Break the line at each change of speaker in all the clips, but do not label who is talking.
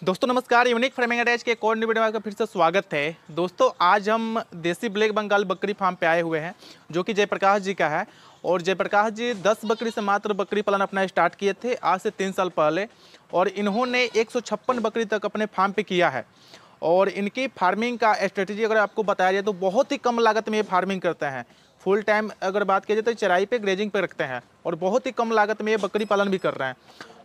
दोस्तों नमस्कार, unique farming attach के एक और नई वीडियो में आपका फिर से स्वागत है। दोस्तों आज हम देसी ब्लैक बंगाल बकरी फार्म पे आए हुए हैं जो कि जयप्रकाश जी का है। और जयप्रकाश जी 10 बकरी से मात्र बकरी पालन अपना स्टार्ट किए थे आज से 3 साल पहले, और इन्होंने 156 बकरी तक अपने फार्म पे किया है। और इनकी फार्मिंग का स्ट्रेटेजी अगर आपको बताया जाए तो बहुत ही कम लागत में ये फार्मिंग करते हैं। फुल टाइम अगर बात की जाए तो चराई पे ग्रेजिंग पे रखते हैं और बहुत ही कम लागत में ये बकरी पालन भी कर रहे हैं।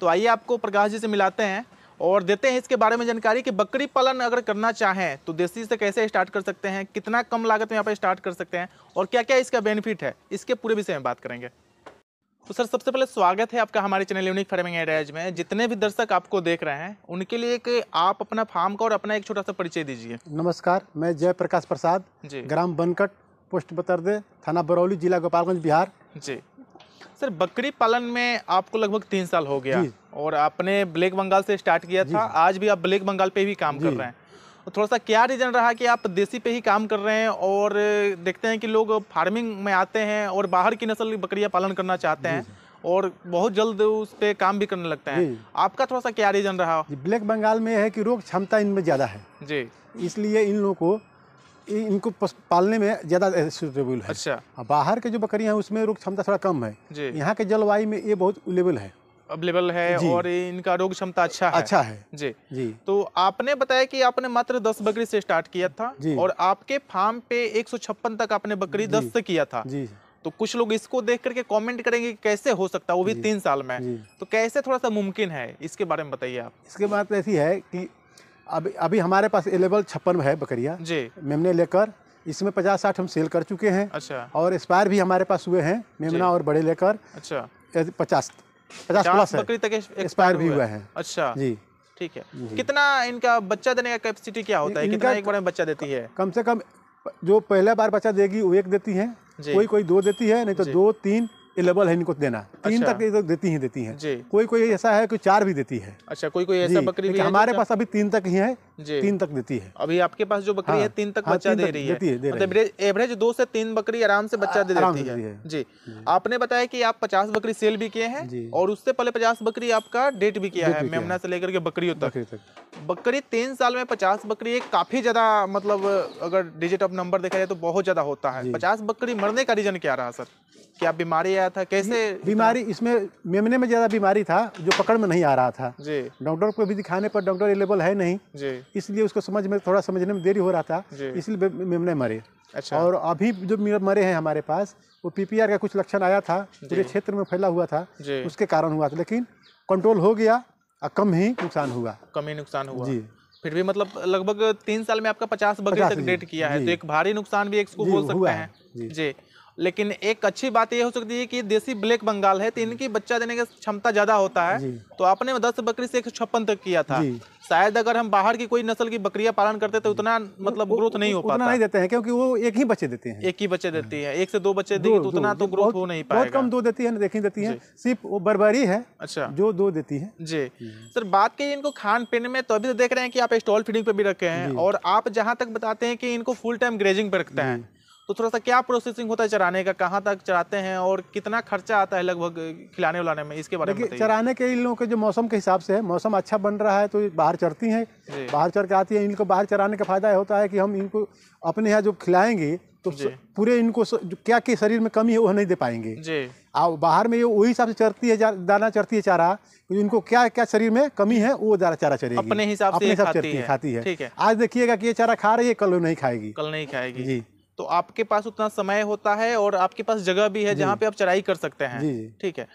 तो आइए आपको प्रकाश जी से मिलाते हैं और देते हैं इसके बारे में जानकारी कि बकरी पालन अगर करना चाहें तो देसी से कैसे स्टार्ट कर सकते हैं, कितना कम लागत में यहाँ पे स्टार्ट कर सकते हैं और क्या क्या इसका बेनिफिट है, इसके पूरे विषय में बात करेंगे। तो सर सबसे पहले स्वागत है आपका हमारे चैनल यूनिक फार्मिंग अटैच में। जितने भी दर्शक आपको देख रहे हैं उनके लिए एक आप अपना फार्म का और अपना एक छोटा सा परिचय दीजिए।
नमस्कार, मैं जयप्रकाश प्रसाद
जी।
ग्राम बनकट, पोस्ट बतरदे, थाना बरौली, जिला गोपालगंज, बिहार। जी
सर बकरी पालन में आपको लगभग 3 साल हो गया और आपने ब्लैक बंगाल से स्टार्ट किया था, आज भी आप ब्लैक बंगाल पे भी काम कर रहे हैं। तो थोड़ा सा क्या रीजन रहा कि आप देसी पे ही काम कर रहे हैं और देखते हैं कि लोग फार्मिंग में आते हैं और बाहर की नस्ल की बकरियां पालन करना चाहते हैं और बहुत जल्द उस पे काम भी करने लगते हैं, आपका थोड़ा सा क्या रीजन रहा?
ब्लैक बंगाल में है कि रोग क्षमता इनमें ज़्यादा है जी, इसलिए इन लोगों को इनको पालने में ज़्यादा सूटेबल है।
अच्छा,
बाहर के जो बकरियां हैं उसमें रोग क्षमता थोड़ा कम है, यहाँ के जलवायु में ये बहुत
अवेलेबल है और इनका रोग क्षमता अच्छा है जी। जी तो आपने बताया कि आपने मात्र 10 बकरी से स्टार्ट किया था और आपके फार्म पे 156 तक आपने बकरी 10 से किया था जी। तो कुछ लोग इसको देख करके कमेंट करेंगे कि कैसे हो सकता है वो भी 3 साल में, तो कैसे थोड़ा सा मुमकिन है, इसके बारे में बताइए आप।
इसके बात ऐसी है कि अभी हमारे पास अवेलेबल 56 है बकरियाँ जी, मेमने लेकर इसमें 50-60 हम सेल कर चुके हैं। अच्छा, और एक्सपायर भी हमारे पास हुए हैं मेमना और बड़े लेकर। अच्छा, 50 प्लस
बकरी तक
एक्सपायर भी हुआ है।
अच्छा जी, ठीक है। कितना इनका बच्चा देने का कैपेसिटी क्या होता है, कितना एक बार में बच्चा देती है?
कम से कम जो पहले बार बच्चा देगी वो 1 देती है, कोई 2 देती है, नहीं तो 2-3 अवेलेबल है इनको देना। 3 तक तो देती हैं। कोई ऐसा है कि 4 भी देती है।
अच्छा, कोई ऐसा बकरी भी है?
हमारे पास अभी 3 तक ही है, 3 तक देती है।
अभी आपके पास जो बकरी है 3 तक बच्चा दे रही है, मतलब एवरेज 2 से 3 बकरी आराम से बच्चा दे देती है जी। आपने बताया कि आप 50 बकरी सेल भी किए हैं और उससे पहले 50 बकरी आपका डेट भी किया है, मेमना से लेकर के बकरियों तक। बकरी 3 साल में 50 बकरी एक काफी ज्यादा, मतलब अगर डिजिट ऑफ नंबर देखा जाए तो बहुत ज्यादा होता है। 50 बकरी मरने का रीजन क्या रहा सर? क्या बीमारी आया था, कैसे?
बीमारी इसमें मेमने में ज्यादा बीमारी था जो पकड़ में नहीं आ रहा था जी। डॉक्टर को भी दिखाने पर डॉक्टर अवेलेबल है नहीं जी, इसलिए उसको समझने में देरी हो रहा था, इसलिए मेमने मरे। अच्छा, और अभी जो मरे हैं हमारे पास वो पीपीआर का कुछ लक्षण आया था, पूरे क्षेत्र में फैला हुआ था, उसके कारण हुआ था, लेकिन कंट्रोल हो गया, कम ही नुकसान हुआ जी।
फिर भी मतलब लगभग 3 साल में आपका 50 बकरी तक डेट किया है, तो एक भारी नुकसान भी इसको बोल सकते हैं जी। लेकिन एक अच्छी बात ये हो सकती है कि देसी ब्लैक बंगाल है तो इनकी बच्चा देने की क्षमता ज्यादा होता है। तो आपने 10 बकरी से 156 तक किया था, शायद अगर हम बाहर की कोई नस्ल की बकरियां पालन करते तो उतना मतलब ग्रोथ नहीं हो पाता।
उतना नहीं देते हैं क्योंकि वो एक ही बच्चे देते हैं,
एक ही बच्चे देती है, 1 से 2 बच्चे देगी तो उतना तो ग्रोथ हो नहीं पाएगा।
बहुत कम 2 देती है, देती है, सिर्फ वो बर्बरी है अच्छा जो 2 देती है
जी। सर बात की इनको खान पीने में, तो अभी तो देख रहे हैं कि आप स्टॉल फीडिंग पे भी रखे हैं और आप जहाँ तक बताते हैं कि इनको फुल टाइम ग्रेजिंग पे रखते हैं, तो थोड़ा सा क्या प्रोसेसिंग होता है चराने का, कहाँ तक चराते हैं और कितना खर्चा आता है लगभग खिलाने उलाने में, इसके बारे में बताइए।
चराने के इन लोगों के जो मौसम के हिसाब से है, मौसम अच्छा बन रहा है तो बाहर चरती हैं, बाहर चर के आती है। इनको बाहर चराने का फायदा होता है कि हम इनको अपने यहाँ जो खिलाएंगे तो पूरे इनको क्या के शरीर में कमी है वो नहीं दे पाएंगे जी। बाहर में ये वही हिसाब से चरती है, दाना चरती है, चारा, तो इनको क्या क्या शरीर में कमी है वो चारा चरेगी,
अपने हिसाब से
खाती है। आज देखिएगा कि ये चारा खा रही है, कल नहीं खाएगी जी।
तो आपके पास उतना समय होता है और आपके पास जगह भी है जहाँ पे आप चराई कर सकते हैं, ठीक है।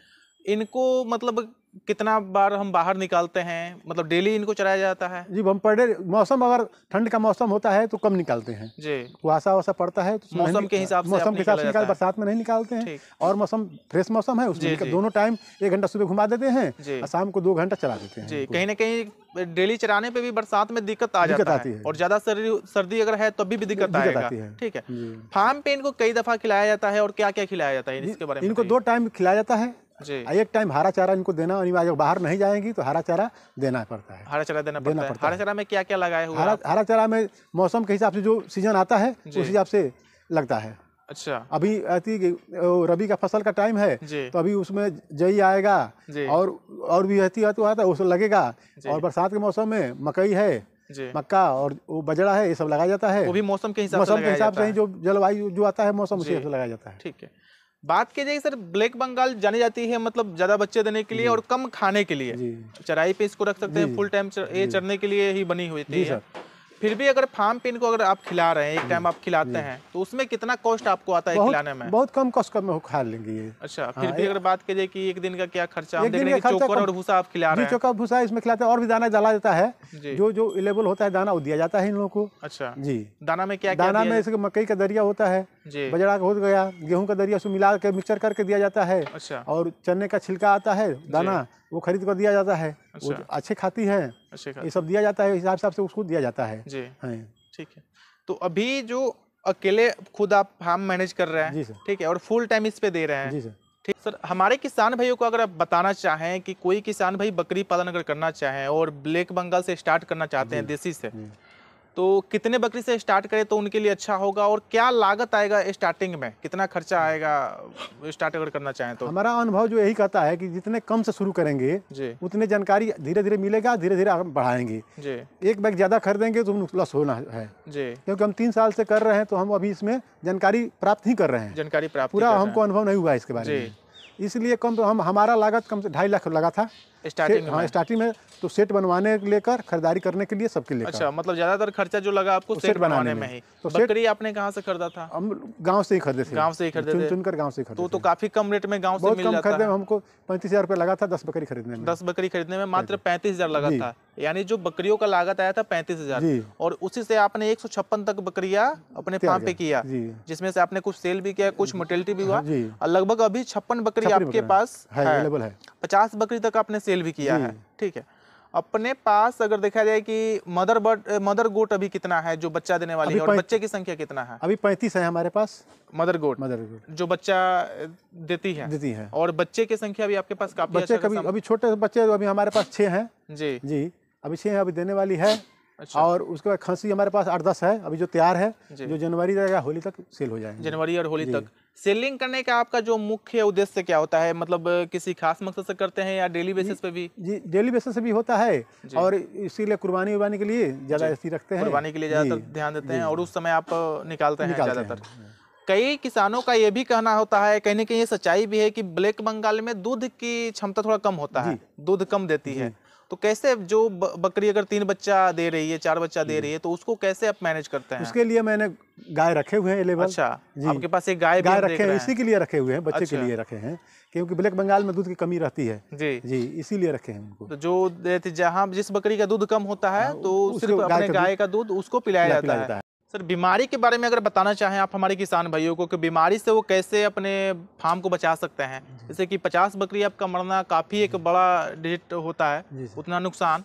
इनको मतलब कितना बार हम बाहर निकालते हैं, मतलब डेली इनको चराया जाता है
जी? हम पर डे, मौसम अगर ठंड का मौसम होता है तो कम निकालते हैं जी, कुहासा वसा पड़ता है तो
मौसम के हिसाब से
निकाल, बरसात में नहीं निकालते हैं। और मौसम फ्रेश मौसम है उसमें दोनों टाइम 1 घंटा सुबह घुमा देते हैं और शाम को 2 घंटा चला देते हैं
जी। कहीं ना कहीं डेली चराने पे भी बरसात में दिक्कत आ जाता है और ज्यादा सर्दी अगर है तब भी दिक्कत आएगा, ठीक है। फार्म पे इनको कई दफा खिलाया जाता है और क्या क्या खिलाया जाता है इसके बारे में?
इनको 2 टाइम खिलाया जाता है जी। एक टाइम हरा चारा इनको देना अनिवार्य, बाहर नहीं जाएंगी तो हरा चारा देना पड़ता है।
हरा चारा देना पड़ता है। हरा चारा में क्या क्या लगाया हुआ है?
हरा चारा में मौसम के हिसाब से जो सीजन आता है उस हिसाब से लगता है।
अच्छा,
अभी रबी का फसल का टाइम है तो अभी उसमें जई आएगा और भी तो आता है उसको लगेगा। और बरसात के मौसम में मकई है, मक्का और वो बजड़ा है, ये सब लगाया जाता है।
वो भी मौसम के हिसाब
से ही जो जलवायु जो आता है मौसम उसी से लगाया जाता है।
ठीक है, बात कीजिए सर, ब्लैक बंगाल जानी जाती है मतलब ज्यादा बच्चे देने के लिए और कम खाने के लिए। चराई पे इसको रख सकते हैं, फुल टाइम ये चरने के लिए ही बनी हुई थी। फिर भी अगर फार्म पिन को अगर आप खिला रहे हैं, एक टाइम आप खिलाते हैं, तो उसमें कितना कॉस्ट आपको आता है खिलाने में?
बहुत कम कॉस्ट में खा लेंगे ये।
अच्छा, फिर भी अगर बात कीजिए कि एक दिन का क्या खर्चा, हम देख रहे हैं कि चोकर और भूसा आप खिला रहे हैं।
चोकर भूसा इसमें खिलाते हैं और भी दाना डाला जाता है, जो अवेलेबल होता है दाना वो दिया जाता है इन लोगों को।
अच्छा
जी,
दाना में क्या?
दाना में जैसे मकई का दरिया होता है, बजड़ा का हो गया, गेहूं का दरिया, उसको मिला के मिक्सचर करके दिया जाता है।
अच्छा, और
चने का छिलका आता है दाना, वो खरीद कर दिया जाता है। वो अच्छे खाती है, ये सब दिया जाता है, हिसाब से उसको दिया जाता है।
ठीक है, तो अभी जो अकेले खुद आप फार्म मैनेज कर रहे हैं, ठीक है, और फुल टाइम इस पे दे रहे हैं।
जी सर।
ठीक सर, हमारे किसान भाइयों को अगर आप बताना चाहें कि कोई किसान भाई बकरी पालन अगर करना चाहें और ब्लैक बंगाल से स्टार्ट करना चाहते हैं, देसी से, तो कितने बकरी से स्टार्ट करें तो उनके लिए अच्छा होगा? और क्या लागत आएगा स्टार्टिंग में, कितना खर्चा आएगा स्टार्ट अगर करना चाहें तो?
हमारा अनुभव जो यही कहता है कि जितने कम से शुरू करेंगे उतने जानकारी धीरे धीरे मिलेगा, धीरे धीरे बढ़ाएंगे। एक बैग ज्यादा खरीदेंगे तो लॉस होना है, क्योंकि हम 3 साल से कर रहे हैं, तो हम अभी इसमें जानकारी प्राप्त ही कर रहे हैं।
जानकारी प्राप्त
पूरा हमको अनुभव नहीं हुआ इसके बारे में, इसलिए कम तो हमारा लागत कम से 2.5 लाख लगा था स्टार्टिंग में। तो सेट बनवाने लेकर खरीदारी करने के लिए सबके लिए।
अच्छा, मतलब ज्यादातर खर्चा जो लगा आपको सेट बनाने में ही। तो बकरी आपने कहाँ से खरीदा था? हम
गांव से ही खरीदे थे।
गांव से ही खरीदे थे,
चुनकर गांव से खरीदे।
तो काफी कम रेट में गांव से मिल जाता है।
हमको 35,000 रुपये लगा था 10 बकरी खरीदने में।
10 बकरी खरीदने में मात्र 35,000 लगा था, यानी जो बकरियों का लागत आया था 35,000, और उसी से आपने 156 तक बकरियां अपने फार्म पे किया, जिसमें से आपने कुछ सेल भी किया, कुछ मोर्टेलिटी भी हुआ, और लगभग अभी 56 बकरी आपके पास अवेलेबल है। 50 बकरी तक आपने सेल भी किया है। ठीक है, अपने पास अगर देखा जाए कि मदर गोट अभी कितना है जो बच्चा देने वाली है, और बच्चे की संख्या कितना है?
अभी 35 है हमारे पास
मदर गोट जो बच्चा देती है। और बच्चे की संख्या भी आपके पास काफी
बच्चे अभी छोटे बच्चे अभी हमारे पास 6 हैं। जी, अभी 6 अभी देने वाली है। अच्छा। और उसके बाद खस्सी हमारे पास 8-10 है अभी जो तैयार है, जो जनवरी या होली तक सेल हो जाएंगे।
जनवरी और होली तक सेलिंग करने का आपका जो मुख्य उद्देश्य क्या होता है? मतलब किसी खास मकसद से करते हैं या डेली बेसिस पे भी?
जी, डेली बेसिस से भी होता है, और इसीलिए कुर्बानी उर्बानी के लिए ज्यादा ऐसी रखते हैं,
कुर्बानी के लिए ज्यादातर ध्यान देते हैं, और उस समय आप निकालते हैं ज्यादातर। कई किसानों का ये भी कहना होता है, कहीं ना कहीं ये सच्चाई भी है कि ब्लैक बंगाल में दूध की क्षमता थोड़ा कम होता है, दूध कम देती है। तो कैसे जो बकरी अगर 3 बच्चा दे रही है, 4 बच्चा दे रही है, तो उसको कैसे आप मैनेज करते हैं?
उसके लिए मैंने गाय रखे हुए हैं अवेलेबल।
अच्छा, आपके पास एक गाय
रखे हैं, इसी के लिए रखे हुए हैं, बच्चे के लिए रखे हैं, क्योंकि ब्लैक बंगाल में दूध की कमी रहती है। जी, इसीलिए रखे हैं उनको।
तो जो जहाँ जिस बकरी का दूध कम होता है तो सिर्फ अपने गाय का दूध उसको पिलाया जाता है। सर, बीमारी के बारे में अगर बताना चाहें आप हमारे किसान भाइयों को कि बीमारी से वो कैसे अपने फार्म को बचा सकते हैं? जैसे कि 50 बकरी आपका मरना काफ़ी एक बड़ा डिजिट होता है, उतना नुकसान,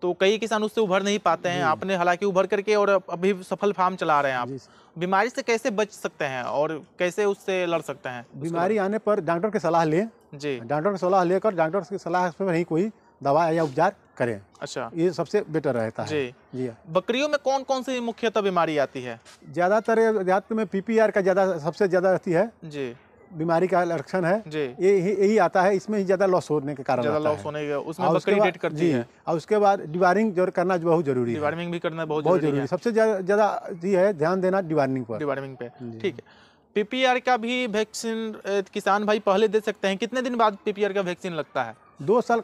तो कई किसान उससे उभर नहीं पाते हैं। आपने हालांकि उभर करके और अभी सफल फार्म चला रहे हैं आप। बीमारी से कैसे बच सकते हैं और कैसे उससे लड़ सकते हैं?
बीमारी आने पर डॉक्टर की सलाह लें। जी, डॉक्टर की सलाह लेकर डॉक्टर की सलाह पर ही कोई दवा या उपचार करें। अच्छा, ये सबसे बेटर रहता है। जी,
बकरियों में कौन कौन सी मुख्यतः बीमारी आती है?
ज्यादातर में PPR का सबसे ज्यादा रहती है जी, बीमारी का लक्षण है जी, यही आता है, इसमें ही ज्यादा लॉस होने के कारण
ज्यादा लॉस होने का, उसमें बकरी डेट करती है।
और उसके बाद डिवार्मिंग जो करना बहुत जरूरी है।
डिवार्मिंग भी करना बहुत जरूरी है।
सबसे ज्यादा है ध्यान देना डिवार्मिंग पे।
ठीक है, PPR का भी वैक्सीन किसान भाई पहले दे सकते हैं? कितने दिन बाद PPR का वैक्सीन लगता है?
2 साल,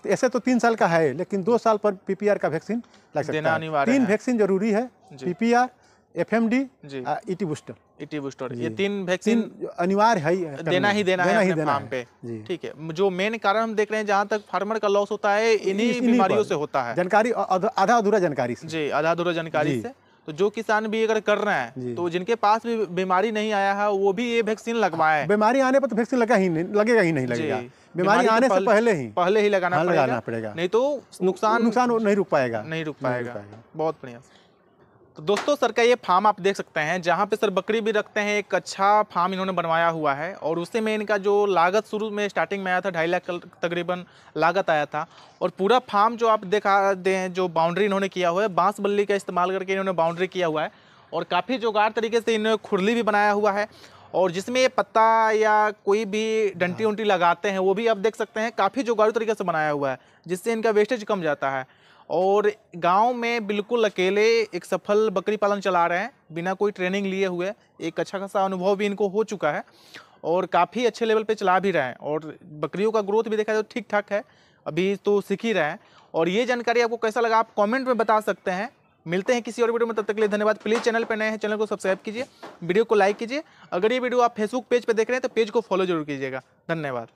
ऐसे तो 3 साल का है, लेकिन 2 साल पर PPR का वैक्सीन लग सकता है। 3 वैक्सीन जरूरी है, PPR, FMD, ET बूस्टर। ये 3 वैक्सीन अनिवार्य है, देना ही है फार्म पे। ठीक है, जो मेन कारण हम देख रहे हैं जहाँ तक फार्मर का लॉस होता है इन्हीं बीमारियों से होता है। जानकारी आधा अधूरा जानकारी से।
जी, आधा अधूरा जानकारी से। तो जो किसान भी अगर कर रहे हैं, तो जिनके पास भी बीमारी नहीं आया है वो भी ये वैक्सीन लगवाएं।
बीमारी आने पर तो वैक्सीन लगेगा ही नहीं। बीमारी आने से
पहले ही लगाना पड़ेगा, नहीं तो नुकसान
नहीं रुक पाएगा।
बहुत बढ़िया। तो दोस्तों, सर का ये फार्म आप देख सकते हैं, जहाँ पे सर बकरी भी रखते हैं। एक अच्छा फार्म इन्होंने बनवाया हुआ है, और उससे में इनका जो लागत शुरू में स्टार्टिंग में आया था 2.5 लाख तकरीबन लागत आया था। और पूरा फार्म जो आप देखा दें, जो बाउंड्री इन्होंने किया हुआ है, बांस बल्ली का इस्तेमाल करके इन्होंने बाउंड्री किया हुआ है, और काफ़ी जोगाड़ तरीके से इन्होंने खुरली भी बनाया हुआ है। और जिसमें ये पत्ता या कोई भी डंटी उंटी लगाते हैं वो भी आप देख सकते हैं काफ़ी जुगाड़ू तरीके से बनाया हुआ है, जिससे इनका वेस्टेज कम जाता है। और गांव में बिल्कुल अकेले एक सफल बकरी पालन चला रहे हैं बिना कोई ट्रेनिंग लिए हुए। एक अच्छा खासा अनुभव भी इनको हो चुका है और काफ़ी अच्छे लेवल पे चला भी रहे हैं। और बकरियों का ग्रोथ भी देखा जाए तो ठीक ठाक है, अभी तो सीख ही रहे हैं। और ये जानकारी आपको कैसा लगा आप कमेंट में बता सकते हैं। मिलते हैं किसी और वीडियो में, तब तक के लिए धन्यवाद। प्लीज़ चैनल पर नए हैं, चैनल को सब्सक्राइब कीजिए, वीडियो को लाइक कीजिए। अगर ये वीडियो आप फेसबुक पेज पर देख रहे हैं तो पेज को फॉलो जरूर कीजिएगा। धन्यवाद।